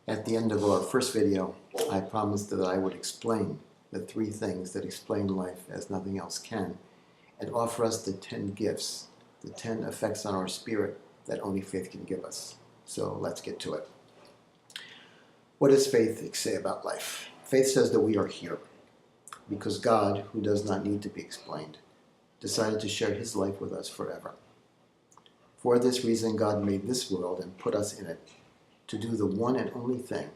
At the end of our first video, I promised that I would explain the 3 things that explain life as nothing else can, and offer us the 10 gifts, the 10 effects on our spirit that only faith can give us. So let's get to it. What does faith say about life? Faith says that we are here because God, who does not need to be explained, decided to share his life with us forever. For this reason, God made this world and put us in it to do the one and only thing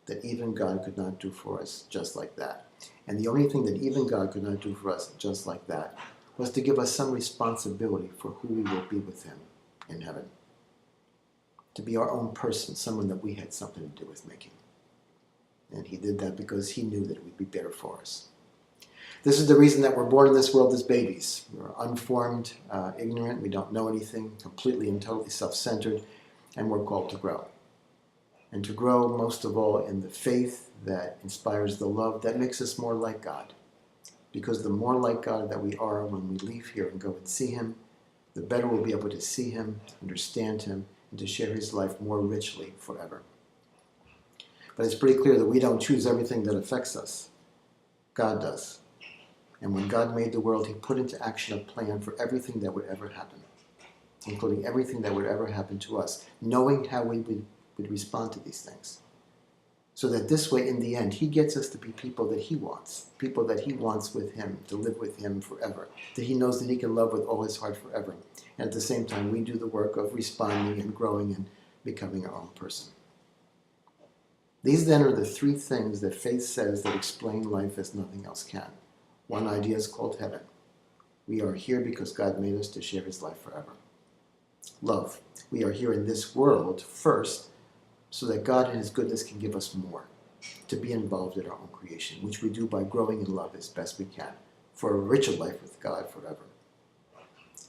that even God could not do for us just like that. And the only thing that even God could not do for us just like that was to give us some responsibility for who we will be with him in heaven. To be our own person, someone that we had something to do with making. And he did that because he knew that it would be better for us. This is the reason that we're born in this world as babies. We're unformed, ignorant, we don't know anything, completely and totally self-centered, and we're called to grow. And to grow, most of all, in the faith that inspires the love that makes us more like God. Because the more like God that we are when we leave here and go and see him, the better we'll be able to see him, understand him, and to share his life more richly forever. But it's pretty clear that we don't choose everything that affects us. God does. And when God made the world, he put into action a plan for everything that would ever happen, including everything that would ever happen to us, knowing how we would respond to these things. So that this way, in the end, he gets us to be people that he wants with him, to live with him forever, that he knows that he can love with all his heart forever. And at the same time, we do the work of responding and growing and becoming our own person. These then are the 3 things that faith says that explain life as nothing else can. One idea is called heaven. We are here because God made us to share his life forever. Love. We are here in this world first so that God in his goodness can give us more, to be involved in our own creation, which we do by growing in love as best we can, for a richer life with God forever.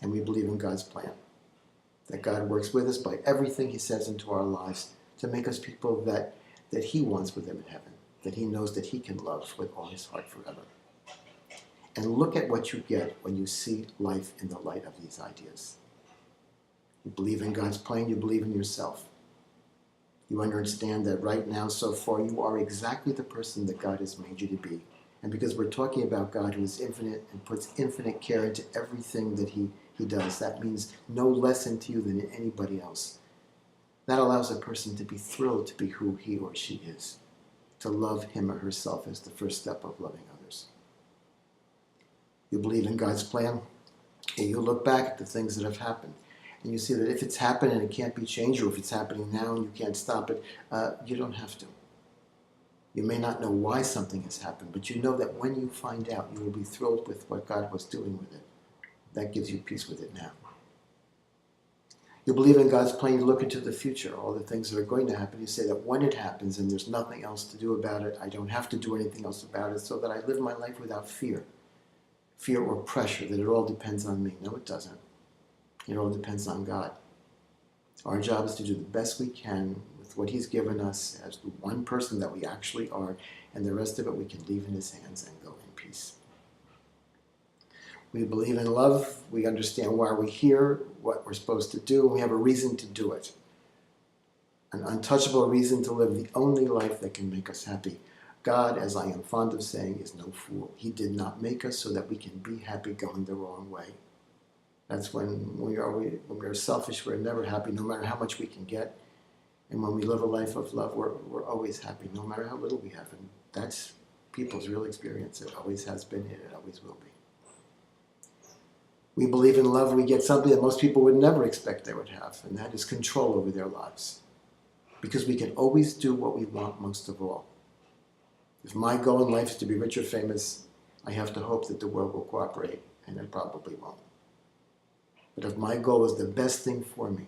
And we believe in God's plan, that God works with us by everything he says into our lives to make us people that he wants with him in heaven, that he knows that he can love with all his heart forever. And look at what you get when you see life in the light of these ideas. You believe in God's plan, you believe in yourself. You understand that right now, so far, you are exactly the person that God has made you to be. And because we're talking about God who is infinite and puts infinite care into everything that he does, that means no less into you than in anybody else. That allows a person to be thrilled to be who he or she is, to love him or herself as the first step of loving others. You believe in God's plan, and you look back at the things that have happened. And you see that if it's happened and it can't be changed, or if it's happening now and you can't stop it, you don't have to. You may not know why something has happened, but you know that when you find out, you will be thrilled with what God was doing with it. That gives you peace with it now. You believe in God's plan, you look into the future, all the things that are going to happen. You say that when it happens and there's nothing else to do about it, I don't have to do anything else about it, so that I live my life without fear or pressure, that it all depends on me. No, it doesn't. It all depends on God. Our job is to do the best we can with what he's given us as the one person that we actually are, and the rest of it we can leave in his hands and go in peace. We believe in love. We understand why we're here, what we're supposed to do, and we have a reason to do it. An untouchable reason to live the only life that can make us happy. God, as I am fond of saying, is no fool. He did not make us so that we can be happy going the wrong way. That's when we are selfish, we're never happy, no matter how much we can get. And when we live a life of love, we're always happy, no matter how little we have. And that's people's real experience. It always has been, and it always will be. We believe in love, we get something that most people would never expect they would have, and that is control over their lives. Because we can always do what we want most of all. If my goal in life is to be rich or famous, I have to hope that the world will cooperate, and it probably won't. But if my goal is the best thing for me,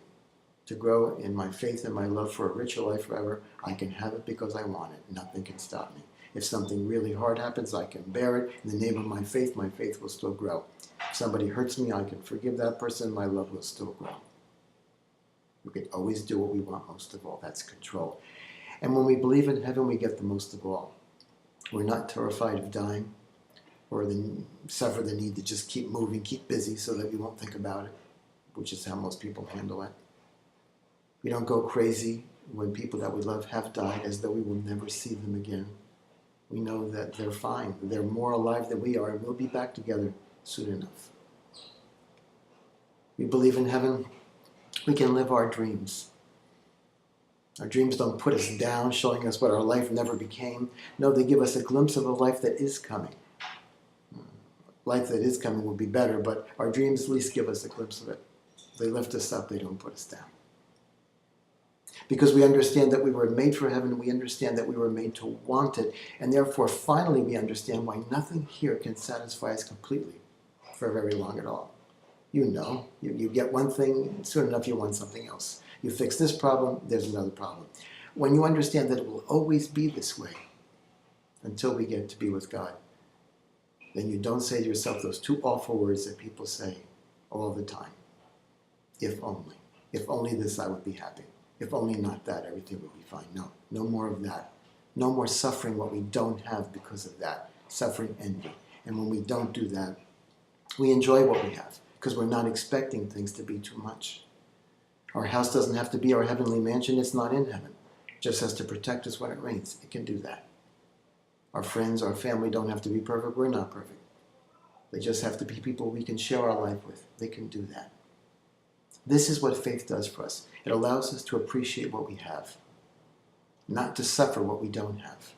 to grow in my faith and my love for a richer life forever, I can have it because I want it. Nothing can stop me. If something really hard happens, I can bear it. In the name of my faith will still grow. If somebody hurts me, I can forgive that person. My love will still grow. We can always do what we want most of all. That's control. And when we believe in heaven, we get the most of all. We're not terrified of dying or suffer the need to just keep moving, keep busy so that we won't think about it, which is how most people handle it. We don't go crazy when people that we love have died, as though we will never see them again. We know that they're fine. They're more alive than we are, and we'll be back together soon enough. We believe in heaven. We can live our dreams. Our dreams don't put us down, showing us what our life never became. No, they give us a glimpse of a life that is coming. Life that is coming will be better, but our dreams at least give us a glimpse of it. They lift us up, they don't put us down. Because we understand that we were made for heaven, we understand that we were made to want it, and therefore finally we understand why nothing here can satisfy us completely for very long at all. You know, you get one thing, soon enough you want something else. You fix this problem, there's another problem. When you understand that it will always be this way until we get to be with God, then you don't say to yourself those two awful words that people say all the time. If only. If only this, I would be happy. If only not that, everything would be fine. No, no more of that. No more suffering what we don't have because of that. Suffering envy. And when we don't do that, we enjoy what we have because we're not expecting things to be too much. Our house doesn't have to be our heavenly mansion. It's not in heaven. It just has to protect us when it rains. It can do that. Our friends, our family don't have to be perfect. We're not perfect. They just have to be people we can share our life with. They can do that. This is what faith does for us. It allows us to appreciate what we have, not to suffer what we don't have.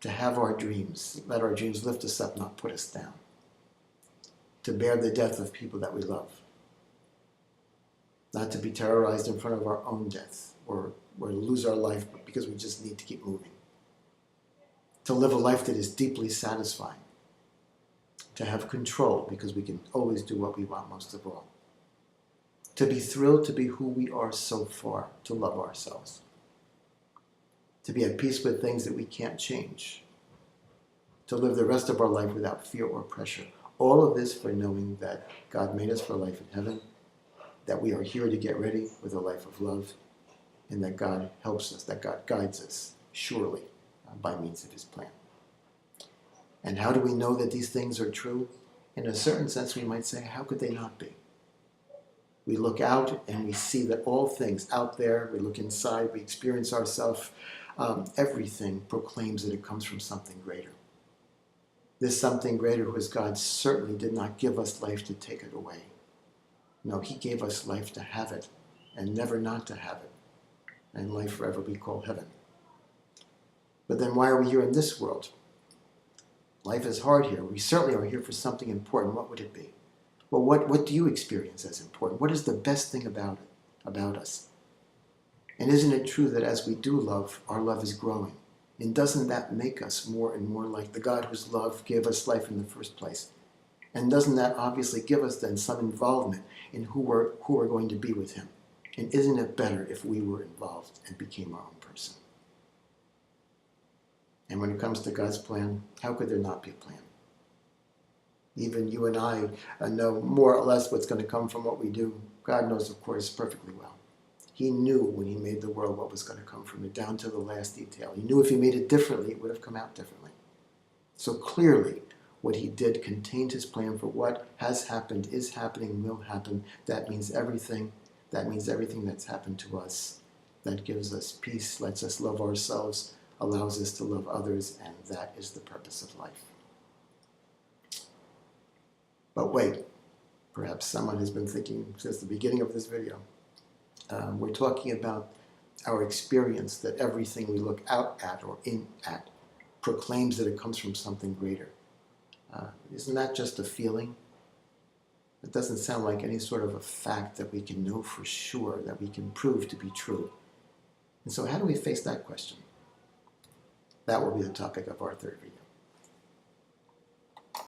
To have our dreams, let our dreams lift us up, not put us down. To bear the death of people that we love. Not to be terrorized in front of our own death or lose our life because we just need to keep moving. To live a life that is deeply satisfying. To have control because we can always do what we want most of all. To be thrilled to be who we are so far, to love ourselves. To be at peace with things that we can't change. To live the rest of our life without fear or pressure. All of this for knowing that God made us for life in heaven, that we are here to get ready with a life of love, and that God helps us, that God guides us, surely, by means of his plan. And how do we know that these things are true? In a certain sense, we might say, how could they not be? We look out and we see that all things out there, we look inside, we experience ourselves, everything proclaims that it comes from something greater. This something greater who is God certainly did not give us life to take it away. No, he gave us life to have it and never not to have it. And life forever we call heaven. But then why are we here in this world? Life is hard here. We certainly are here for something important. What would it be? Well, what do you experience as important? What is the best thing about it, about us? And isn't it true that as we do love, our love is growing? And doesn't that make us more and more like the God whose love gave us life in the first place? And doesn't that obviously give us then some involvement in who we're going to be with him? And isn't it better if we were involved and became our own person? And when it comes to God's plan, how could there not be a plan? Even you and I know more or less what's going to come from what we do. God knows, of course, perfectly well. He knew when he made the world what was going to come from it, down to the last detail. He knew if he made it differently, it would have come out differently. So clearly, what he did contained his plan for what has happened, is happening, will happen. That means everything. That means everything that's happened to us. That gives us peace, lets us love ourselves, allows us to love others, and that is the purpose of life. But wait, perhaps someone has been thinking since the beginning of this video. We're talking about our experience that everything we look out at or in at proclaims that it comes from something greater. Isn't that just a feeling? It doesn't sound like any sort of a fact that we can know for sure, that we can prove to be true. And so how do we face that question? That will be the topic of our third video.